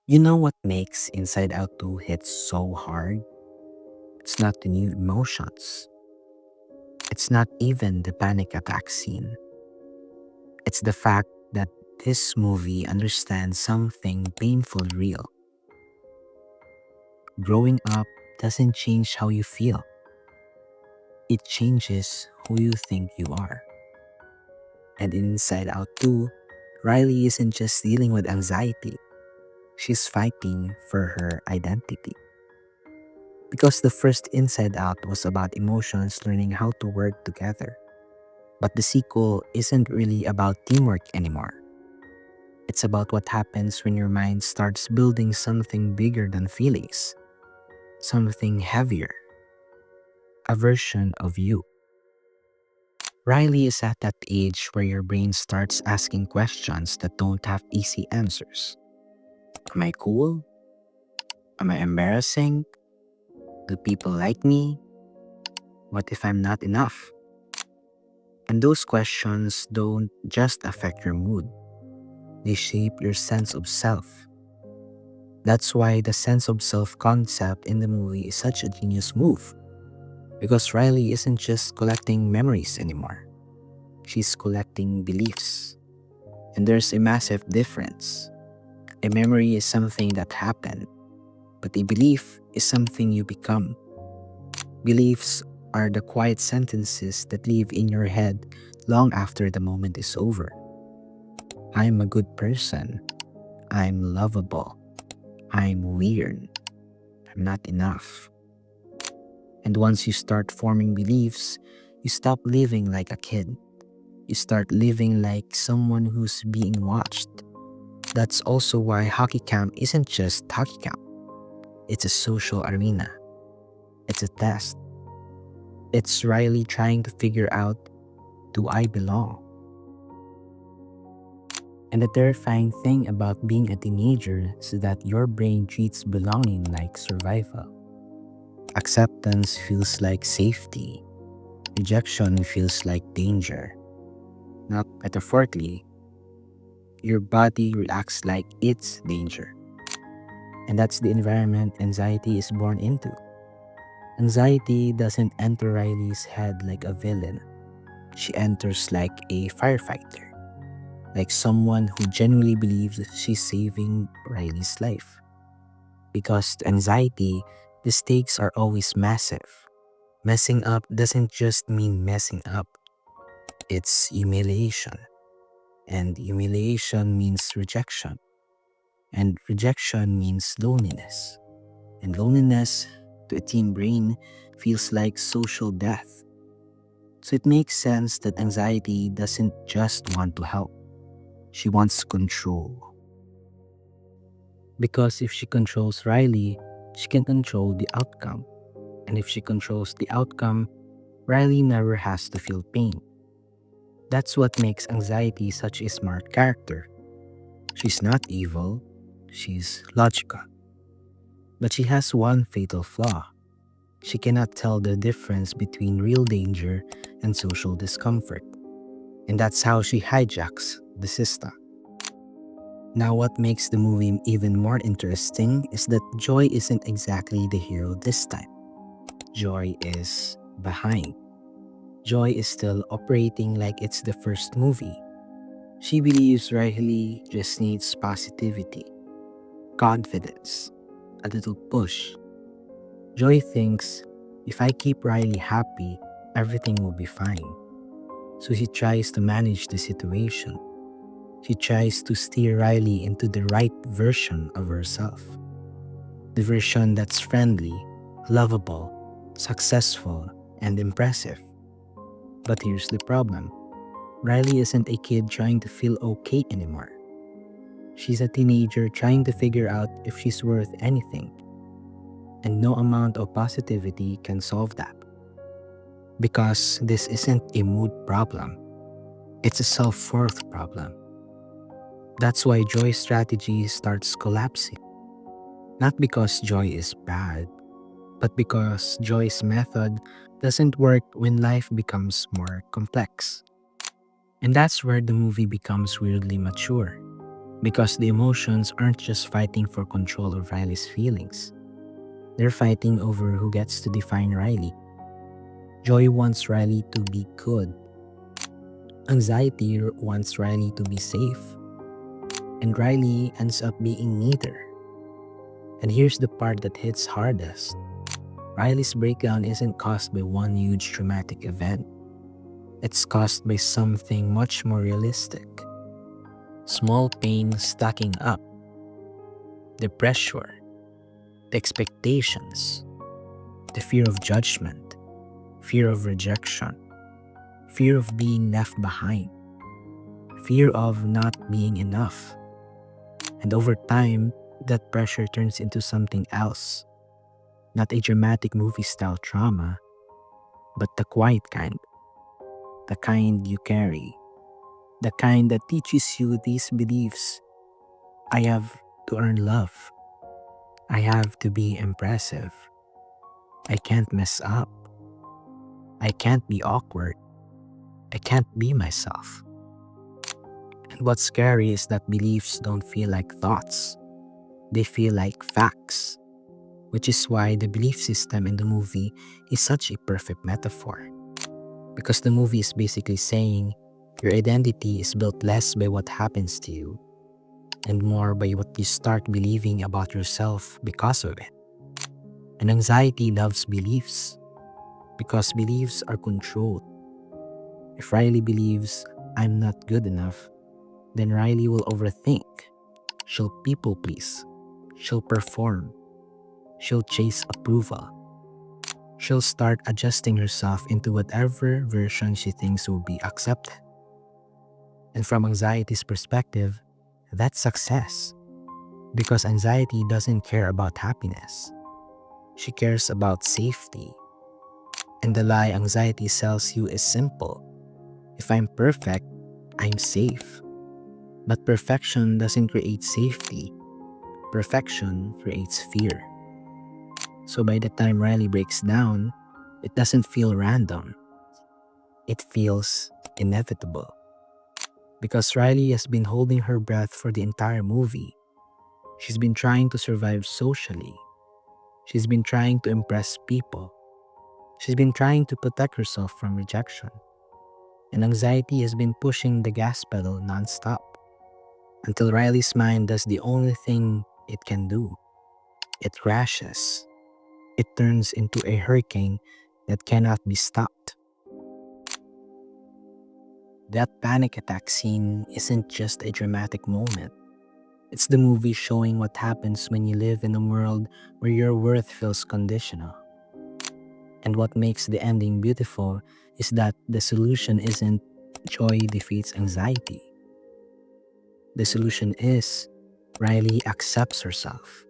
You know what makes Inside Out 2 hit so hard? It's not the new emotions. It's not even the panic attack scene. It's the fact that this movie understands something painful real. Growing up doesn't change how you feel. It changes who you think you are. And in Inside Out 2, Riley isn't just dealing with anxiety. She's fighting for her identity. Because the first Inside Out was about emotions learning how to work together. But the sequel isn't really about teamwork anymore. It's about what happens when your mind starts building something bigger than feelings, something heavier, a version of you. Riley is at that age where your brain starts asking questions that don't have easy answers. Am I cool? Am I embarrassing? Do people like me? What if I'm not enough? And those questions don't just affect your mood, they shape your sense of self. That's why the sense of self concept in the movie is such a genius move. Because Riley isn't just collecting memories anymore, she's collecting beliefs. And there's a massive difference. A memory is something that happened, but a belief is something you become. Beliefs are the quiet sentences that live in your head long after the moment is over. I'm a good person. I'm lovable. I'm weird. I'm not enough. And once you start forming beliefs, you stop living like a kid. You start living like someone who's being watched. That's also why hockey camp isn't just hockey camp. It's a social arena. It's a test. It's Riley trying to figure out, do I belong? And the terrifying thing about being a teenager is that your brain treats belonging like survival. Acceptance feels like safety. Rejection feels like danger. Not metaphorically, your body reacts like it's danger. And that's the environment anxiety is born into. Anxiety doesn't enter Riley's head like a villain. She enters like a firefighter, like someone who genuinely believes she's saving Riley's life. Because to anxiety, the stakes are always massive. Messing up doesn't just mean messing up, it's humiliation. And humiliation means rejection. And rejection means loneliness. And loneliness, to a teen brain, feels like social death. So it makes sense that anxiety doesn't just want to help, she wants control. Because if she controls Riley, she can control the outcome. And if she controls the outcome, Riley never has to feel pain. That's what makes anxiety such a smart character. She's not evil, she's logical. But she has one fatal flaw. She cannot tell the difference between real danger and social discomfort. And that's how she hijacks the system. Now, what makes the movie even more interesting is that Joy isn't exactly the hero this time. Joy is behind. Joy is still operating like it's the first movie. She believes Riley just needs positivity, confidence, a little push. Joy thinks, if I keep Riley happy, everything will be fine. So she tries to manage the situation. She tries to steer Riley into the right version of herself. The version that's friendly, lovable, successful, and impressive. But here's the problem. Riley isn't a kid trying to feel okay anymore. She's a teenager trying to figure out if she's worth anything. And no amount of positivity can solve that. Because this isn't a mood problem, it's a self-worth problem. That's why Joy's strategy starts collapsing. Not because Joy is bad, but because Joy's method doesn't work when life becomes more complex. And that's where the movie becomes weirdly mature. Because the emotions aren't just fighting for control of Riley's feelings, they're fighting over who gets to define Riley. Joy wants Riley to be good. Anxiety wants Riley to be safe. And Riley ends up being neither. And here's the part that hits hardest. Riley's breakdown isn't caused by one huge traumatic event. It's caused by something much more realistic. Small pain stacking up. The pressure, the expectations, the fear of judgment, fear of rejection, fear of being left behind, fear of not being enough. And over time, that pressure turns into something else. Not a dramatic movie style trauma, but the quiet kind. The kind you carry. The kind that teaches you these beliefs. I have to earn love. I have to be impressive. I can't mess up. I can't be awkward. I can't be myself. And what's scary is that beliefs don't feel like thoughts. They feel like facts, which is why the belief system in the movie is such a perfect metaphor. Because the movie is basically saying your identity is built less by what happens to you and more by what you start believing about yourself because of it. And anxiety loves beliefs because beliefs are controlled. If Riley believes I'm not good enough, then Riley will overthink. She'll people please. She'll perform. She'll chase approval. She'll start adjusting herself into whatever version she thinks will be accepted. And from anxiety's perspective, that's success. Because anxiety doesn't care about happiness. She cares about safety. And the lie anxiety sells you is simple. If I'm perfect, I'm safe. But perfection doesn't create safety. Perfection creates fear. So by the time Riley breaks down, it doesn't feel random. It feels inevitable. Because Riley has been holding her breath for the entire movie. She's been trying to survive socially. She's been trying to impress people. She's been trying to protect herself from rejection. And anxiety has been pushing the gas pedal nonstop. Until Riley's mind does the only thing it can do. It crashes. It turns into a hurricane that cannot be stopped. That panic attack scene isn't just a dramatic moment. It's the movie showing what happens when you live in a world where your worth feels conditional. And what makes the ending beautiful is that the solution isn't joy defeats anxiety. The solution is Riley accepts herself.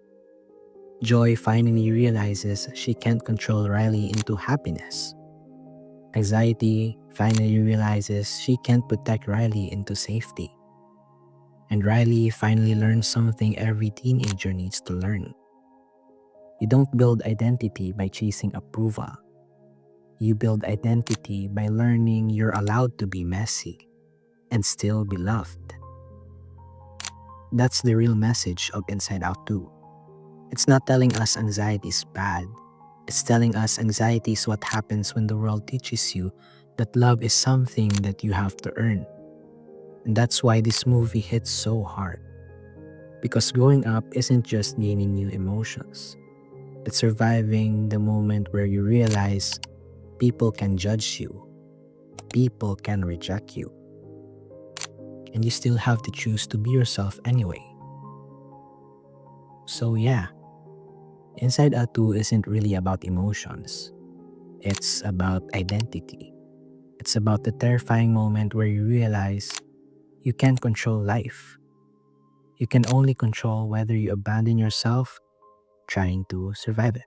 Joy finally realizes she can't control Riley into happiness. Anxiety finally realizes she can't protect Riley into safety. And Riley finally learns something every teenager needs to learn. You don't build identity by chasing approval. You build identity by learning you're allowed to be messy and still be loved. That's the real message of Inside Out 2. It's not telling us anxiety is bad. It's telling us anxiety is what happens when the world teaches you that love is something that you have to earn. And that's why this movie hits so hard. Because growing up isn't just gaining new emotions. It's surviving the moment where you realize people can judge you. People can reject you. And you still have to choose to be yourself anyway. So yeah, Inside Out 2 isn't really about emotions. It's about identity. It's about the terrifying moment where you realize you can't control life. You can only control whether you abandon yourself trying to survive it.